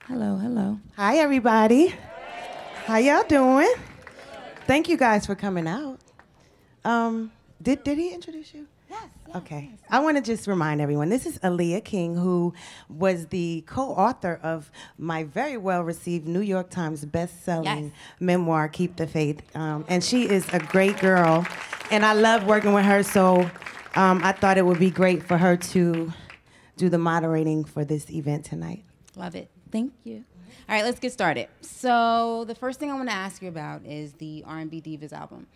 Hello, hello. Hi, everybody. How y'all doing? Thank you guys for coming out. Did he introduce you? Yes. Okay. I want to just remind everyone, this is Aaliyah King, who was the co-author of my very well-received New York Times best-selling memoir, Keep the Faith. And she is a great girl, and I love working with her, so I thought it would be great for her to do the moderating for this event tonight. Love it. Thank you. All right, let's get started. So the first thing I want to ask you about is the R&B Divas album.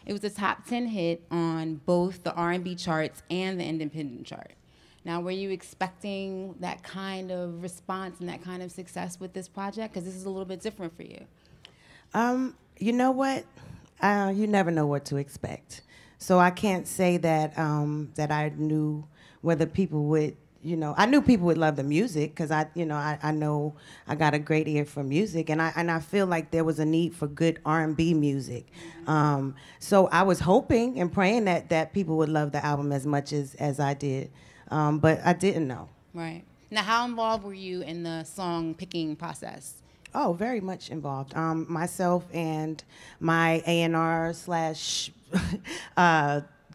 It was a top 10 hit on both the R&B charts and the independent chart. Now, were you expecting that kind of response and that kind of success with this project? Because this is a little bit different for you. You know what? You never know what to expect. So I can't say that that I knew whether people would, I knew people would love the music because I know I got a great ear for music, and I feel like there was a need for good R&B music. So I was hoping and praying that people would love the album as much as I did, but I didn't know. Right. Now, how involved were you in the song picking process? Oh, very much involved. Myself and my A&R slash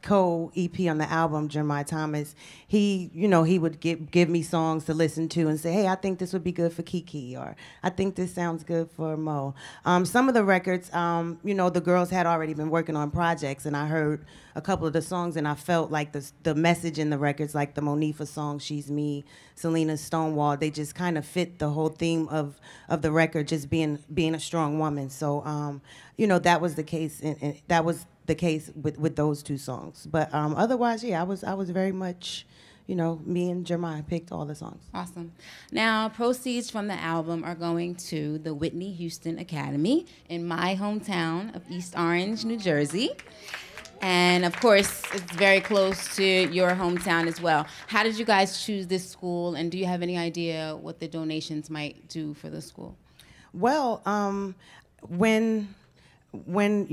co-EP on the album, Jeremiah Thomas, he would give me songs to listen to and say, hey, I think this would be good for Kiki, or I think this sounds good for Mo. Some of the records, the girls had already been working on projects, and I heard a couple of the songs, and I felt like the message in the records, like the Monifa song, She's Me, Selena's Stonewall, they just kind of fit the whole theme of the record, just being a strong woman. So, that was the case, and that was the case with those two songs. But otherwise, yeah, I was very much, me and Jeremiah picked all the songs. Awesome. Now, proceeds from the album are going to the Whitney Houston Academy in my hometown of East Orange, New Jersey. And of course, it's very close to your hometown as well. How did you guys choose this school, and do you have any idea what the donations might do for the school? Well, when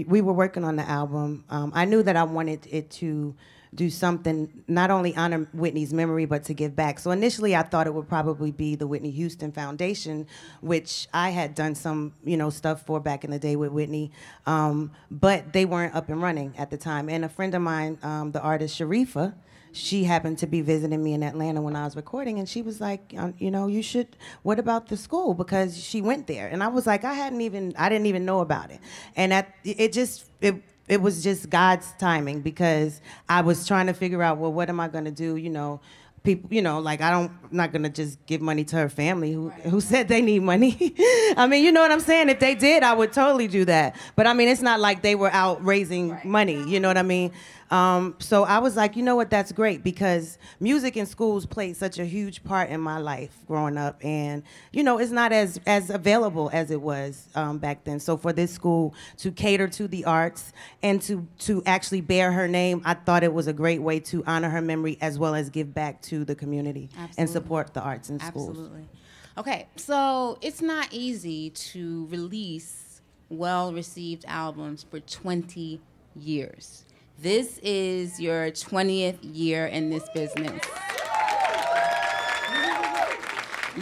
we were working on the album, I knew that I wanted it to do something, not only honor Whitney's memory, but to give back. So initially I thought it would probably be the Whitney Houston Foundation, which I had done some, stuff for back in the day with Whitney, but they weren't up and running at the time. And a friend of mine, the artist Sharifa, she happened to be visiting me in Atlanta when I was recording, and she was like, you should, what about the school? Because she went there. And I was like, I didn't even know about it. And it was just God's timing, because I was trying to figure out, well, what am I gonna do? People, like I'm not gonna just give money to her family who said they need money. I mean, you know what I'm saying? If they did, I would totally do that. But I mean, it's not like they were out raising money, you know what I mean? So I was like, you know what, that's great, because music in schools played such a huge part in my life growing up, and it's not as available as it was back then. So for this school to cater to the arts and to actually bear her name, I thought it was a great way to honor her memory as well as give back to the community. Absolutely. And support the arts in schools. Absolutely. Okay, so it's not easy to release well-received albums for 20 years. This is your 20th year in this business.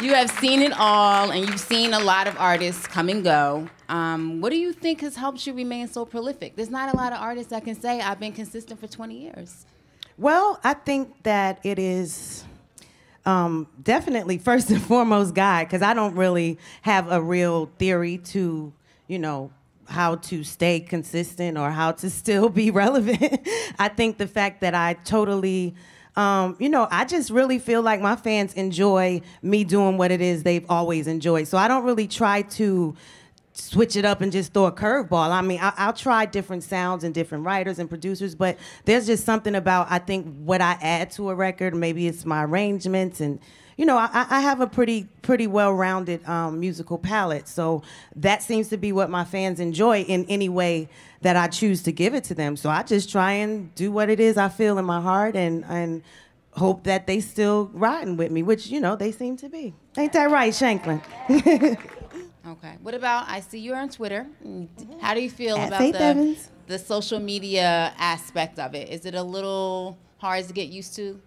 You have seen it all, and you've seen a lot of artists come and go. What do you think has helped you remain so prolific? There's not a lot of artists that can say, I've been consistent for 20 years. Well, I think that it is definitely first and foremost God, because I don't really have a real theory to, how to stay consistent or how to still be relevant. I think the fact that I totally, I just really feel like my fans enjoy me doing what it is they've always enjoyed. So I don't really try to switch it up and just throw a curveball. I mean, I'll try different sounds and different writers and producers, but there's just something about, I think, what I add to a record. Maybe it's my arrangements, and I have a pretty well-rounded musical palette, so that seems to be what my fans enjoy in any way that I choose to give it to them. So I just try and do what it is I feel in my heart, and hope that they still riding with me, which they seem to be. Ain't that right, Shanklin? Okay. What about, I see you're on Twitter. How do you feel At about Faith Evans. the social media aspect of it? Is it a little hard to get used to?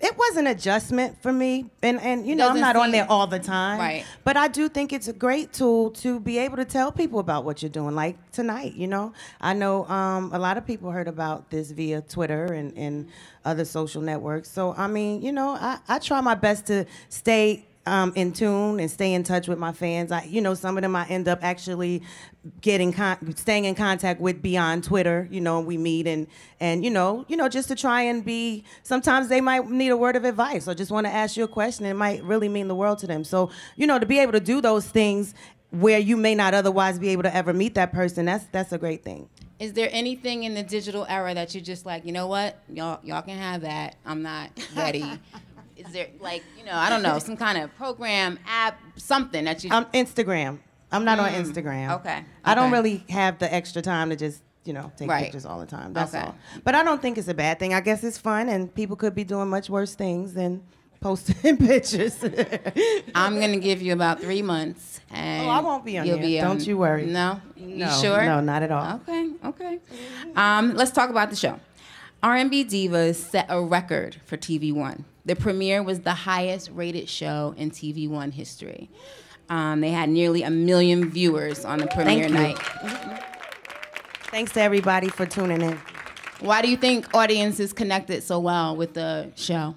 It was an adjustment for me, and you know, I'm Doesn't not on seem- there all the time, Right. but I do think it's a great tool to be able to tell people about what you're doing, like tonight. You know, I know a lot of people heard about this via Twitter and other social networks. So I mean, you know, I try my best to stay in tune and stay in touch with my fans. You know, some of them I end up actually staying in contact with beyond Twitter. You know, we meet and you know, just to try and be. Sometimes they might need a word of advice or just want to ask you a question. It might really mean the world to them. So you know, to be able to do those things where you may not otherwise be able to ever meet that person, that's a great thing. Is there anything in the digital era that you're just like, you know what, y'all can have that. I'm not ready. Is there, like, you know, I don't know, some kind of program, app, something that you... Instagram. I'm not on Instagram. Okay. I don't really have the extra time to just, you know, take pictures all the time. That's all. But I don't think it's a bad thing. I guess it's fun, and people could be doing much worse things than posting pictures. I'm going to give you about 3 months. And I won't be on there. Don't you worry. No? No, You sure? No, not at all. Okay. Let's talk about the show. R&B Divas set a record for TV One. The premiere was the highest rated show in TV One history. They had nearly 1 million viewers on the premiere night. Thanks to everybody for tuning in. Why do you think audiences connected so well with the show?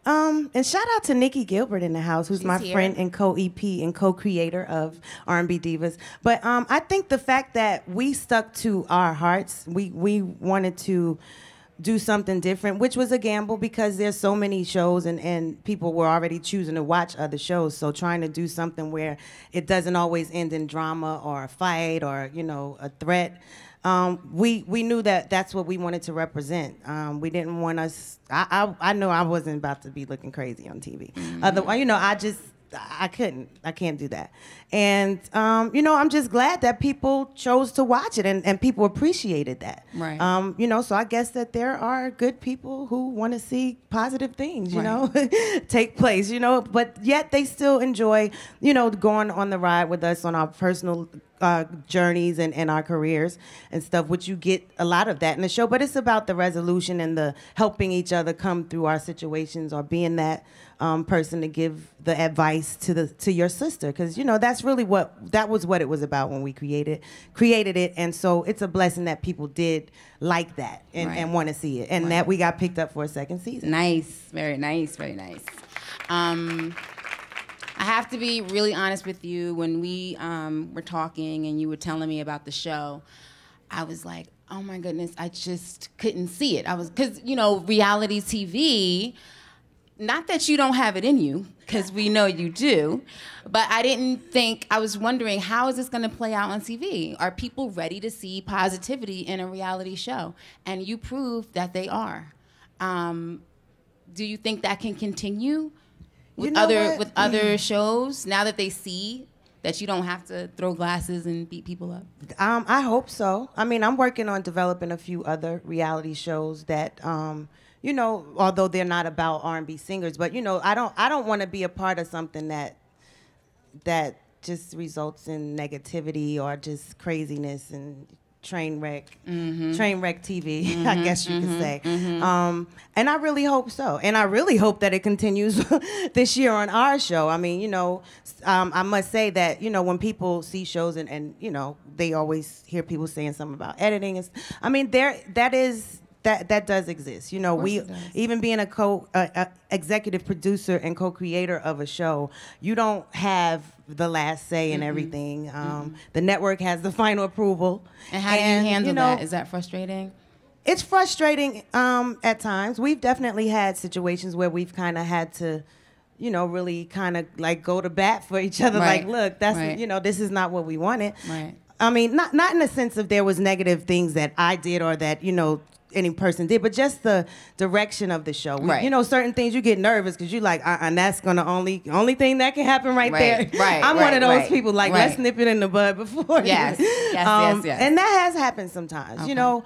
And shout out to Nikki Gilbert in the house, who's my here. friend and co-EP and co-creator of R&B Divas. But I think the fact that we stuck to our hearts, we wanted to do something different, which was a gamble because there's so many shows and people were already choosing to watch other shows. So trying to do something where it doesn't always end in drama or a fight or, you know, a threat. We knew that that's what we wanted to represent. We didn't want us. I know I wasn't about to be looking crazy on TV. Otherwise, you know, I can't do that. And you know, I'm just glad that people chose to watch it and people appreciated that. Right. You know, so I guess that there are good people who want to see positive things, you know, take place, you know, but yet they still enjoy, you know, going on the ride with us on our personal journeys and our careers and stuff, which you get a lot of that in the show. But it's about the resolution and the helping each other come through our situations or being that person to give the advice to your sister, because you know that's really what it was about when we created it. And so it's a blessing that people did like that and want to see it, and that we got picked up for a second season. Nice, very nice. I have to be really honest with you. When we were talking and you were telling me about the show, I was like, oh my goodness, I just couldn't see it. Because, you know, reality TV, not that you don't have it in you, because we know you do, but I was wondering, how is this going to play out on TV? Are people ready to see positivity in a reality show? And you proved that they are. Do you think that can continue with other shows, now that they see that you don't have to throw glasses and beat people up? I hope so. I mean, I'm working on developing a few other reality shows that, you know, although they're not about R&B singers, but you know, I don't want to be a part of something that just results in negativity or just craziness and train wreck TV, I guess you could say. And I really hope so. And I really hope that it continues this year on our show. I mean, you know, I must say that, you know, when people see shows and you know, they always hear people saying something about editing. I mean, that does exist. You know, we even being a executive producer and co-creator of a show, you don't have the last say in everything. The network has the final approval. And how do you handle that? Is that frustrating? It's frustrating at times. We've definitely had situations where we've kind of had to, you know, really kind of like go to bat for each other. Like, look, that's you know, this is not what we wanted. Right. I mean, not in the sense of there was negative things that I did or that, you know, any person did, but just the direction of the show. You know, certain things you get nervous because you're like, and that's gonna only thing that can happen right there. I'm one of those people like, let's nip it in the bud before. Yes. And that has happened sometimes. You know,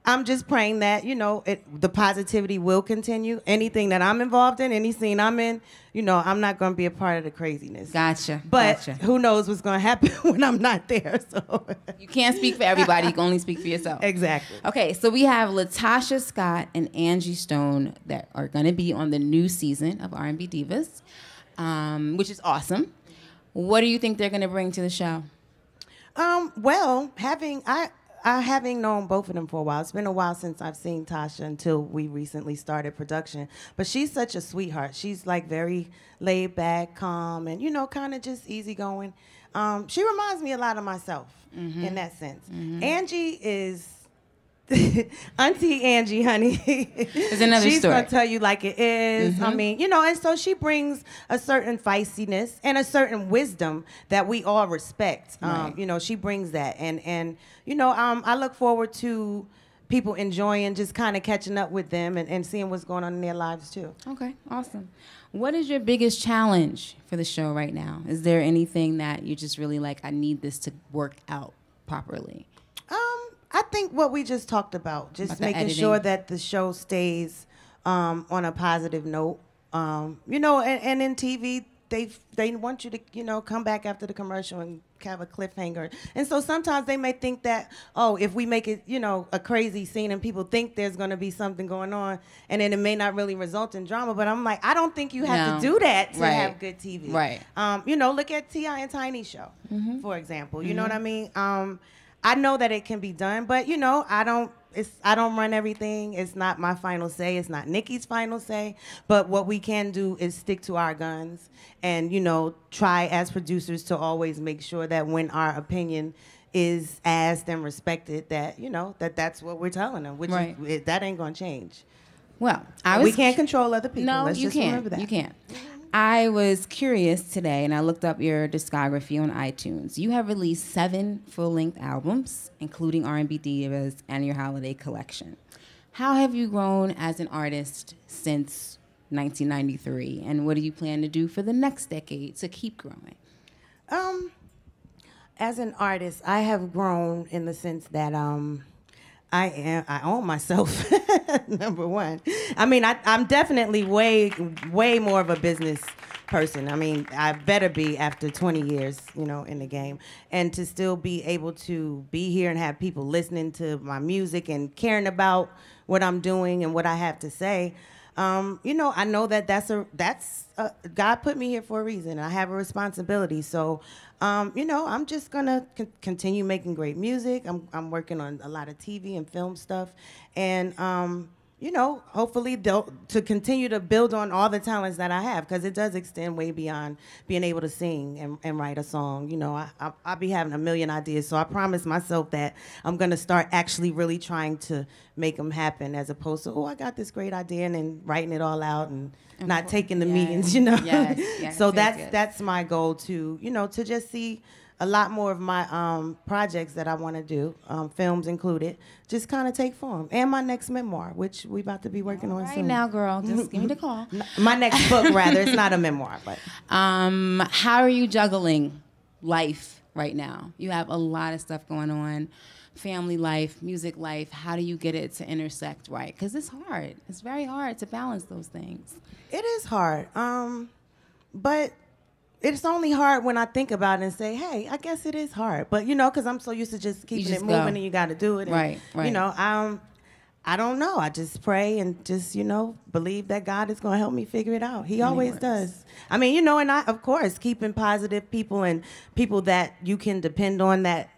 I'm just praying that, the positivity will continue. Anything that I'm involved in, any scene I'm in, I'm not going to be a part of the craziness. Gotcha. But gotcha. Who knows what's going to happen when I'm not there. So You can't speak for everybody. You can only speak for yourself. Exactly. Okay, so we have Latasha Scott and Angie Stone that are going to be on the new season of R&B Divas, which is awesome. What do you think they're going to bring to the show? Well, having known both of them for a while, it's been a while since I've seen Tasha until we recently started production. But she's such a sweetheart. She's like very laid back, calm, and kind of just easygoing. She reminds me a lot of myself in that sense. Angie is Auntie Angie, honey. It's another She's story. Gonna tell you like it is. I mean, and so she brings a certain feistiness and a certain wisdom that we all respect. Right. She brings that, and I look forward to people enjoying just kind of catching up with them and seeing what's going on in their lives too. Okay, awesome. What is your biggest challenge for the show right now? Is there anything that you just really like, I need this to work out properly? I think what we just talked about, just making sure that the show stays on a positive note. And in TV, they want you to, come back after the commercial and have a cliffhanger. And so sometimes they may think that, if we make it, a crazy scene and people think there's going to be something going on, and then it may not really result in drama. But I'm like, I don't think you have to do that to have good TV. Right. Look at T.I. and Tiny show, for example. You know what I mean? I know that it can be done, but I don't run everything. It's not my final say. It's not Nikki's final say. But what we can do is stick to our guns and try as producers to always make sure that when our opinion is asked and respected, that that's what we're telling them. Which is, that ain't gonna change. Well, we can't control other people. No, Let's you just can't. remember that. You can't. I was curious today, and I looked up your discography on iTunes. You have released 7 full-length albums, including R&B Divas and your holiday collection. How have you grown as an artist since 1993, and what do you plan to do for the next decade to keep growing? As an artist, I have grown in the sense that I own myself. Number one, I mean, I'm definitely way more of a business person. I mean, I better be after 20 years, in the game, and to still be able to be here and have people listening to my music and caring about what I'm doing and what I have to say. I know that that's God put me here for a reason. I have a responsibility. So, I'm just gonna continue making great music. I'm working on a lot of TV and film stuff, and hopefully to continue to build on all the talents that I have, because it does extend way beyond being able to sing and write a song. I'll be having a million ideas, so I promise myself that I'm gonna start actually really trying to make them happen, as opposed to, I got this great idea and then writing it all out and not taking the meetings, Yes, So that's my goal to just see a lot more of my projects that I want to do, films included, just kind of take form. And my next memoir, which we about to be working on soon. Right now, girl, just give me the call. My next book, rather. It's not a memoir, but. How are you juggling life right now? You have a lot of stuff going on. Family life, music life. How do you get it to intersect right? Because it's hard. It's very hard to balance those things. It is hard. But it's only hard when I think about it and say, hey, I guess it is hard. But, because I'm so used to just keeping it moving and you got to do it. And, right. I don't know. I just pray and just, believe that God is going to help me figure it out. He always does. I mean, and I, of course, keeping positive people and people that you can depend on that,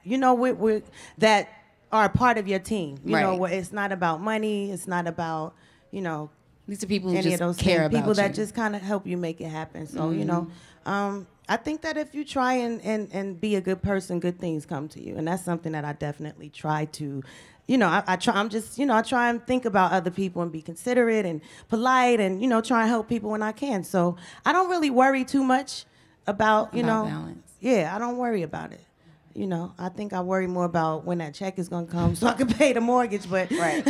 that are a part of your team. You know, where it's not about money. It's not about, these are people who any just of those care things, about people that you. just kind of help you make it happen. So, I think that if you try and be a good person, good things come to you. And that's something that I definitely try to, I try and think about other people and be considerate and polite and, try and help people when I can. So I don't really worry too much about balance. Yeah, I don't worry about it. I think I worry more about when that check is going to come so I can pay the mortgage, but... Right.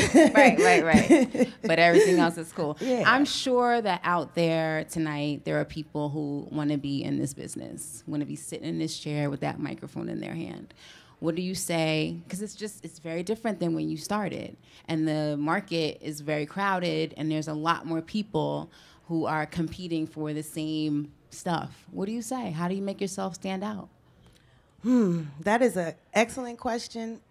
But everything else is cool. Yeah. I'm sure that out there tonight, there are people who want to be in this business, want to be sitting in this chair with that microphone in their hand. What do you say? Because it's very different than when you started. And the market is very crowded, and there's a lot more people who are competing for the same stuff. What do you say? How do you make yourself stand out? That is an excellent question.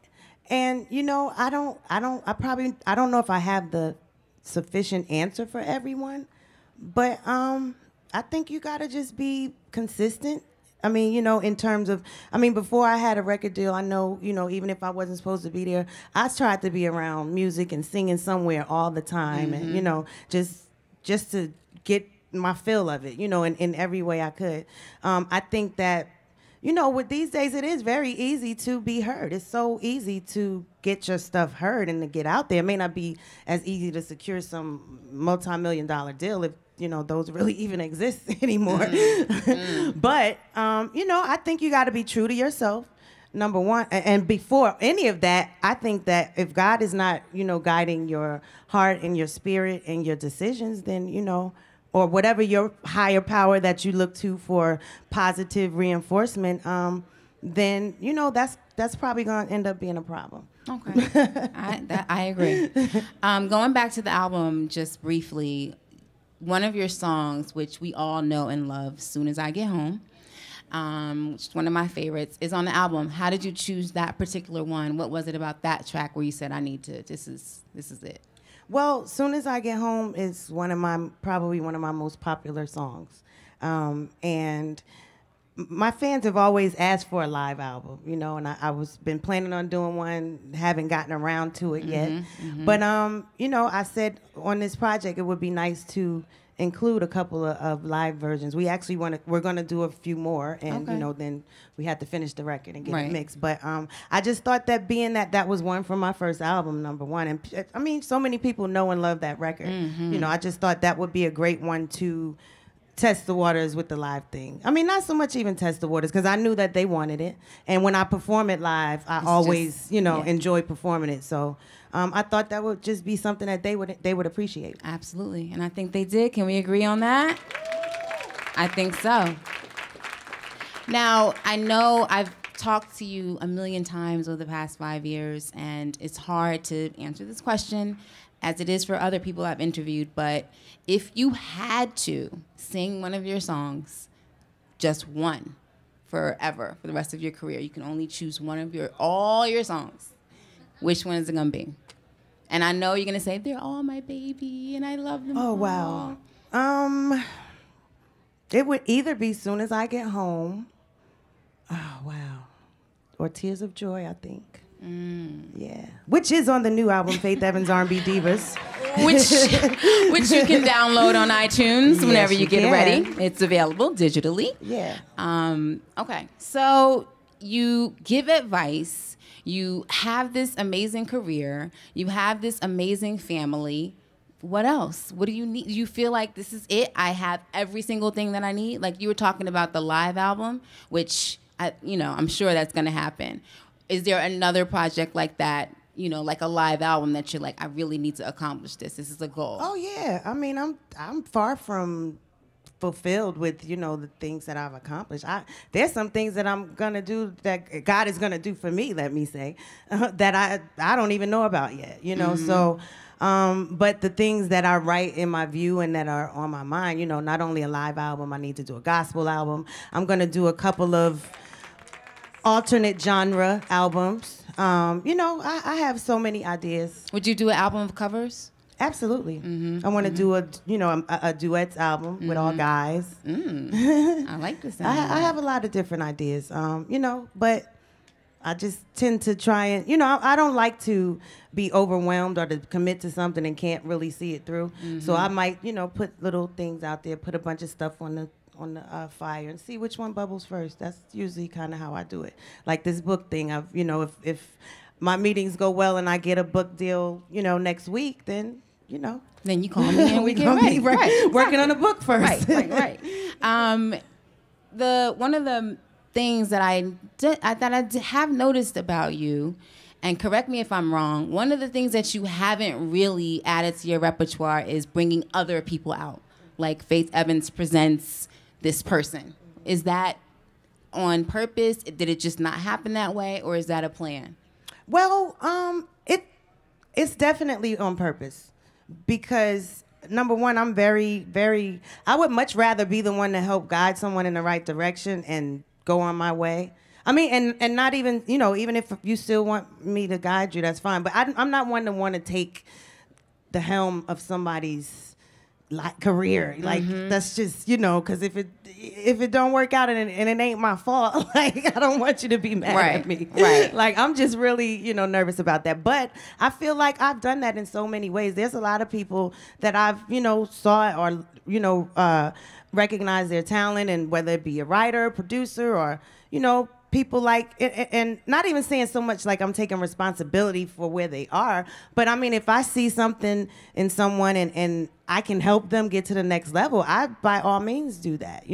And, you know, I don't know if I have the sufficient answer for everyone, but I think you got to just be consistent. I mean, you know, in terms of, before I had a record deal, I know, you know, even if I wasn't supposed to be there, I tried to be around music and singing somewhere all the time, and, you know, just to get my fill of it, you know, in every way I could. I think that, you know, with these days, it is very easy to be heard. It's so easy to get your stuff heard and to get out there. It may not be as easy to secure some multi-million-dollar deal if, you know, those really even exist anymore. But, you know, I think you got to be true to yourself, number one. And before any of that, I think that if God is not, you know, guiding your heart and your spirit and your decisions, then, you know, or whatever your higher power that you look to for positive reinforcement, then, you know, that's probably going to end up being a problem. Okay, I agree. Going back to the album just briefly, one of your songs, which we all know and love, Soon As I Get Home, which is one of my favorites, is on the album. How did you choose that particular one? What was it about that track where you said, this is it? Well, Soon As I Get Home is probably one of my most popular songs. And my fans have always asked for a live album, you know, and I was been planning on doing one, haven't gotten around to it yet. But, you know, I said on this project, it would be nice to include a couple of live versions. We actually we're going to do a few more, and you know, then we had to finish the record and get it mixed. But I just thought that being that was one from my first album, number one, and I mean, so many people know and love that record. You know, I just thought that would be a great one to test the waters with the live thing. I mean, not so much even test the waters, because I knew that they wanted it, and when I perform it live, I always, you know, enjoy performing it. So I thought that would just be something that they would appreciate. Absolutely, and I think they did. Can we agree on that? I think so. Now, I know I've talked to you a million times over the past 5 years, and it's hard to answer this question, as it is for other people I've interviewed, but if you had to sing one of your songs, just one, forever, for the rest of your career, you can only choose one of all your songs, which one is it gonna be? And I know you're gonna say, they're all my baby, and I love them all. Wow. It would either be Soon As I Get Home, oh, wow, or Tears of Joy, I think. Yeah, which is on the new album, Faith Evans R&B Divas, which you can download on iTunes whenever you get ready. It's available digitally. Yeah. Okay, so you give advice. You have this amazing career. You have this amazing family. What else? What do you need? Do you feel like this is it? I have every single thing that I need. Like you were talking about the live album, which I'm sure that's going to happen. Is there another project like that, you know, like a live album that you're like, I really need to accomplish this? This is a goal. Oh yeah, I mean, I'm far from fulfilled with, you know, the things that I've accomplished. There's some things that I'm gonna do that God is gonna do for me. Let me say that I don't even know about yet. You know, so. But the things that are right in my view and that are on my mind, you know, not only a live album, I need to do a gospel album. I'm gonna do a couple of alternate genre albums. You know, I have so many ideas. Would you do an album of covers? Absolutely. I want to do a duets album with all guys. I like this. I have a lot of different ideas. You know, but I just tend to try and, you know, I don't like to be overwhelmed or to commit to something and can't really see it through. So I might, you know, put little things out there, put a bunch of stuff on the fire and see which one bubbles first. That's usually kind of how I do it. Like this book thing, you know, if my meetings go well and I get a book deal, you know, next week, then, you know. Then you call me and we get ready. Working on a book first. Right. One of the things that I have noticed about you, and correct me if I'm wrong, one of the things that you haven't really added to your repertoire is bringing other people out. Like Faith Evans presents this person. Is that on purpose? Did it just not happen that way, or is that a plan? Well, it's definitely on purpose because number one, I'm I would much rather be the one to help guide someone in the right direction and go on my way. I mean, and not even, even if you still want me to guide you, that's fine. But I'm not one to want to take the helm of somebody's career. Like, that's just, because if it don't work out and it ain't my fault, like, I don't want you to be mad at me. Right. Like, I'm just really, nervous about that. But I feel like I've done that in so many ways. There's a lot of people that I've, saw or, recognize their talent, and whether it be a writer, producer, or, people like, and not even saying so much like I'm taking responsibility for where they are, but I mean, if I see something in someone and I can help them get to the next level, I by all means do that,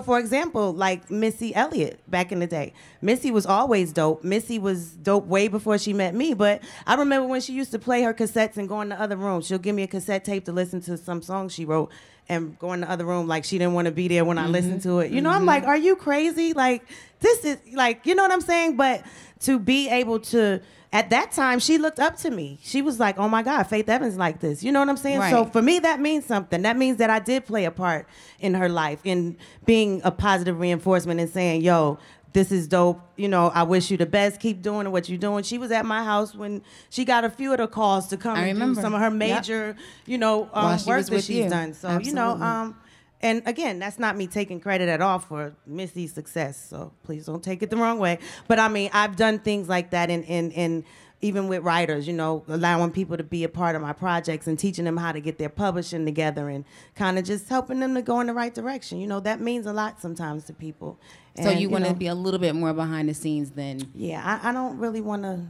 for example, like Missy Elliott back in the day. Missy was always dope. Missy was dope way before she met me, but I remember when she used to play her cassettes and go in the other room. She'll give me a cassette tape to listen to some songs she wrote and go in the other room like she didn't want to be there when I listened to it. I'm like, are you crazy? Like, this is like, you know what I'm saying? But to be able to, at that time, she looked up to me. She was like, oh my God, Faith Evans like this. You know what I'm saying? Right. So for me, that means something. That means that I did play a part in her life, in being a positive reinforcement and saying, yo, this is dope. I wish you the best. Keep doing what you're doing. She was at my house when she got a few of the calls to come and do some of her major, work that she's done. So, Absolutely. and again, that's not me taking credit at all for Missy's success. So please don't take it the wrong way. But I mean, I've done things like that in even with writers, allowing people to be a part of my projects and teaching them how to get their publishing together and kind of just helping them to go in the right direction. That means a lot sometimes to people. So you want to be a little bit more behind the scenes than... Yeah, I don't really want to...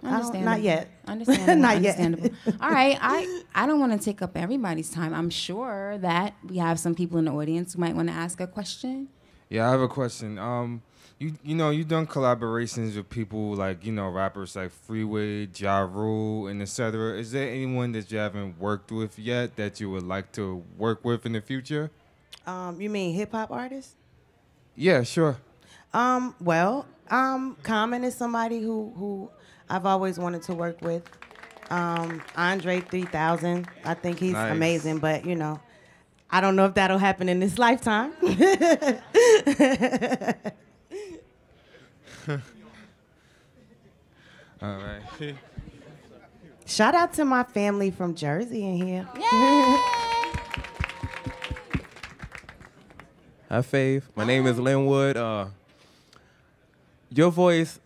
Understandable. Not yet. Understandable. Not Understandable. yet. All right. I don't want to take up everybody's time. I'm sure that we have some people in the audience who might want to ask a question. Yeah, I have a question. You've done collaborations with people like, rappers like Freeway, Ja Rule, and etc. Is there anyone that you haven't worked with yet that you would like to work with in the future? You mean hip-hop artists? Yeah, sure. Common is somebody who I've always wanted to work with. Andre 3000, I think he's amazing, but I don't know if that'll happen in this lifetime. All right. Shout out to my family from Jersey in here. Hi, Faith. My name is Linwood. Your voice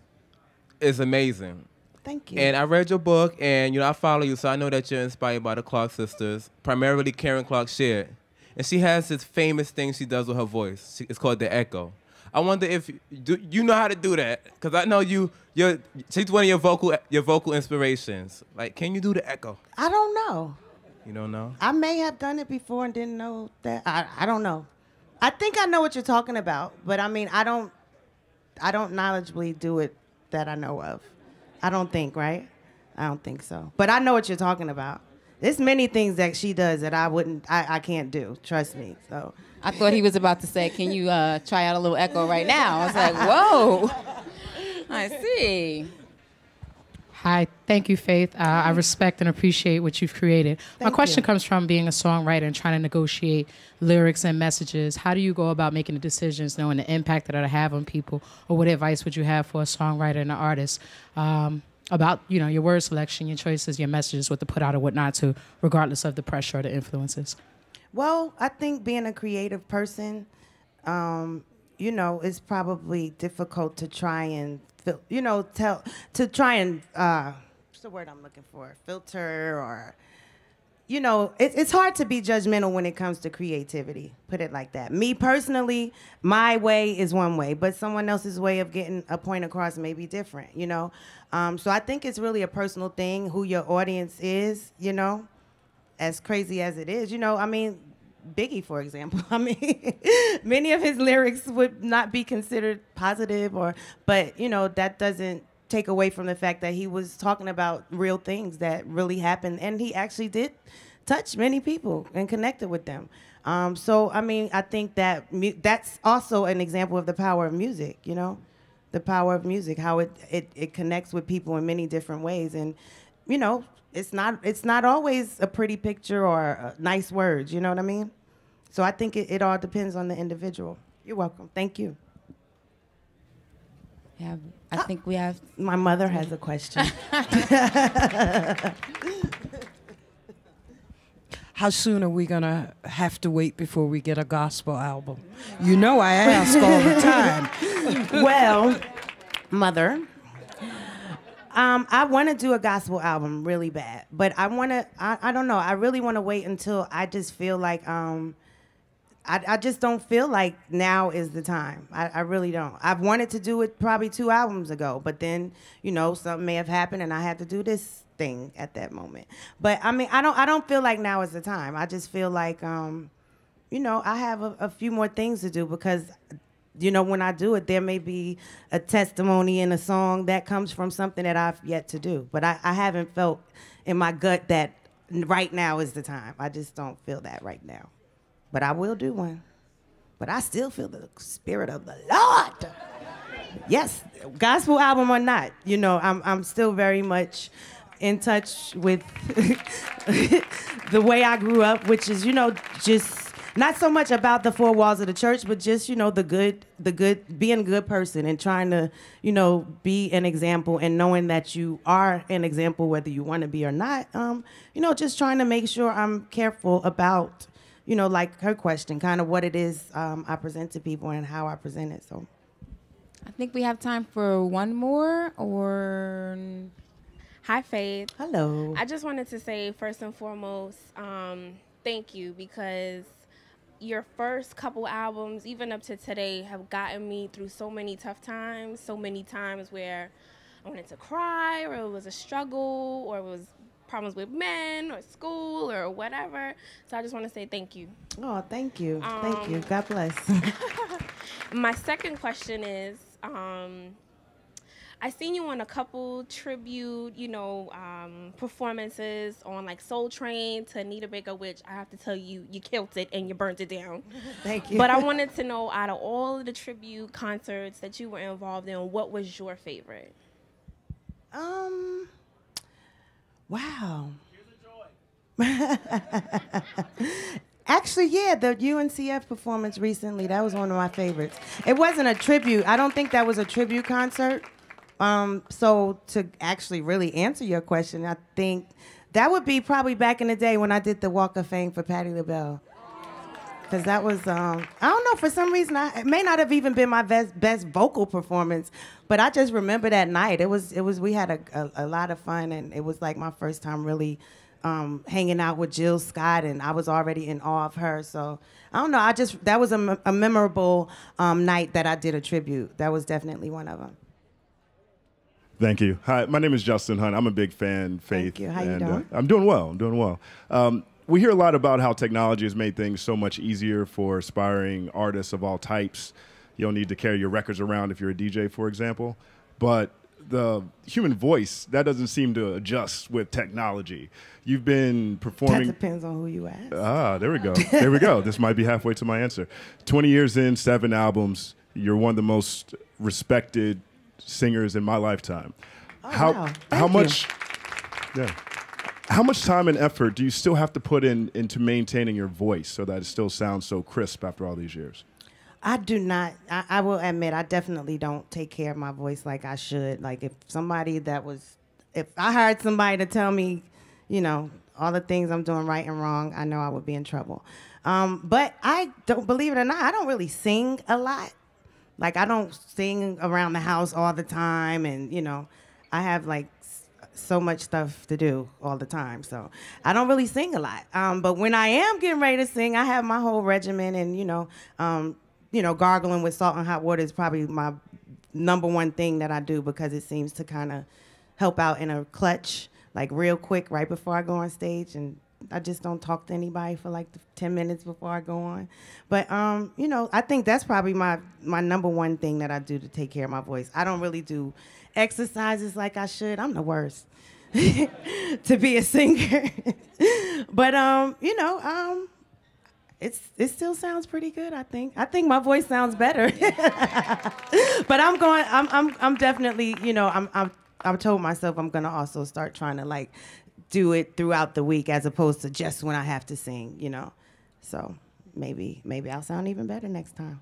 is amazing. Thank you. And I read your book, and I follow you, so I know that you're inspired by the Clark sisters, primarily Karen Clark Sheard. And she has this famous thing she does with her voice. It's called the echo. I wonder if you know how to do that, because I know she's one of your vocal inspirations. Like, can you do the echo? I don't know. You don't know? I may have done it before and didn't know that. I don't know. I think I know what you're talking about, but I mean, I don't knowledgeably do it that I know of. I don't think, right? I don't think so. But I know what you're talking about. There's many things that she does that I can't do. Trust me. So I thought he was about to say, can you try out a little echo right now? I was like, whoa. I see. Hi, thank you, Faith. I respect and appreciate what you've created. My question comes from being a songwriter and trying to negotiate lyrics and messages. How do you go about making the decisions, knowing the impact that it'll have on people? Or what advice would you have for a songwriter and an artist about your word selection, your choices, your messages, what to put out or what not to, regardless of the pressure or the influences? Well, I think being a creative person, it's probably difficult to try and what's the word I'm looking for? Filter or, it's hard to be judgmental when it comes to creativity, put it like that. Me personally, my way is one way, but someone else's way of getting a point across may be different, So I think it's really a personal thing, who your audience is, as crazy as it is. I mean, Biggie, for example. I mean, many of his lyrics would not be considered positive, but that doesn't take away from the fact that he was talking about real things that really happened, and he actually did touched many people and connected with them. So, I mean, I think that that's also an example of the power of music, you know? The power of music, how it connects with people in many different ways. And, you know, it's not always a pretty picture or nice words, you know what I mean? So I think it all depends on the individual. You're welcome. Thank you. Yeah, I think we have... My mother has a question. How soon are we going to have to wait before we get a gospel album? You know I ask all the time. Well, Mother, I want to do a gospel album really bad, but I don't know, I really want to wait until I just feel like, I just don't feel like now is the time. I really don't. I've wanted to do it probably 2 albums ago, but then, you know, something may have happened and I had to do this thing at that moment. But I mean, I don't feel like now is the time. I just feel like, you know, I have a few more things to do because, you know, when I do it, there may be a testimony in a song that comes from something that I've yet to do. But I haven't felt in my gut that right now is the time. I just don't feel that right now. But I will do one. But I still feel the Spirit of the Lord. Yes, gospel album or not, you know, I'm still very much in touch with the way I grew up, which is, you know, just not so much about the 4 walls of the church, but just, you know, the good, being a good person and trying to, you know, be an example and knowing that you are an example whether you want to be or not. You know, just trying to make sure I'm careful about, you know, like her question, kind of what it is I present to people and how I present it. So I think we have time for one more or... Hi, Faith. Hello. I just wanted to say, first and foremost, thank you, because your first couple albums, even up to today, have gotten me through so many tough times, so many times where I wanted to cry, or it was a struggle, or it was problems with men, or school, or whatever. So I just want to say thank you. Oh, thank you. Thank you. God bless. My second question is, I seen you on a couple tribute, you know, performances on like Soul Train to Anita Baker, which I have to tell you, you killed it and you burnt it down. Thank you. But I wanted to know, out of all of the tribute concerts that you were involved in, what was your favorite? Wow. Actually, yeah, the UNCF performance recently, that was one of my favorites. It wasn't a tribute. I don't think that was a tribute concert. So to actually really answer your question, I think that would be probably back in the day when I did the Walk of Fame for Patti LaBelle. Because that was, I don't know, for some reason, it may not have even been my best vocal performance, but I just remember that night. We had a lot of fun, and it was like my first time really hanging out with Jill Scott, and I was already in awe of her. So I don't know, that was a memorable night that I did a tribute. That was definitely one of them. Thank you. Hi, my name is Justin Hunt. I'm a big fan, Faith. Thank you. How you doing? I'm doing well. We hear a lot about how technology has made things so much easier for aspiring artists of all types. You don't need to carry your records around if you're a DJ, for example. But the human voice, that doesn't seem to adjust with technology. You've been performing... That depends on who you ask. There we go. There we go. This might be halfway to my answer. 20 years in, 7 albums. You're one of the most respected singers in my lifetime. Oh, wow. How much... Yeah. How much time and effort do you still have to put into maintaining your voice so that it still sounds so crisp after all these years? I do not. I will admit, I definitely don't take care of my voice like I should. Like if I hired somebody to tell me, you know, all the things I'm doing right and wrong, I know I would be in trouble. But I don't, believe it or not, I don't really sing a lot. Like I don't sing around the house all the time, and you know, I have like so much stuff to do all the time, so I don't really sing a lot. But when I am getting ready to sing, I have my whole regimen, and you know, gargling with salt and hot water is probably my #1 thing that I do because it seems to kind of help out in a clutch, like real quick, right before I go on stage, and I just don't talk to anybody for like 10 minutes before I go on. But you know, I think that's probably my #1 thing that I do to take care of my voice. I don't really do exercises like I should. I'm the worst. to be a singer. But it still sounds pretty good. I think my voice sounds better. But I'm definitely, I've told myself I'm gonna also start trying to like do it throughout the week as opposed to just when I have to sing. So maybe I'll sound even better next time.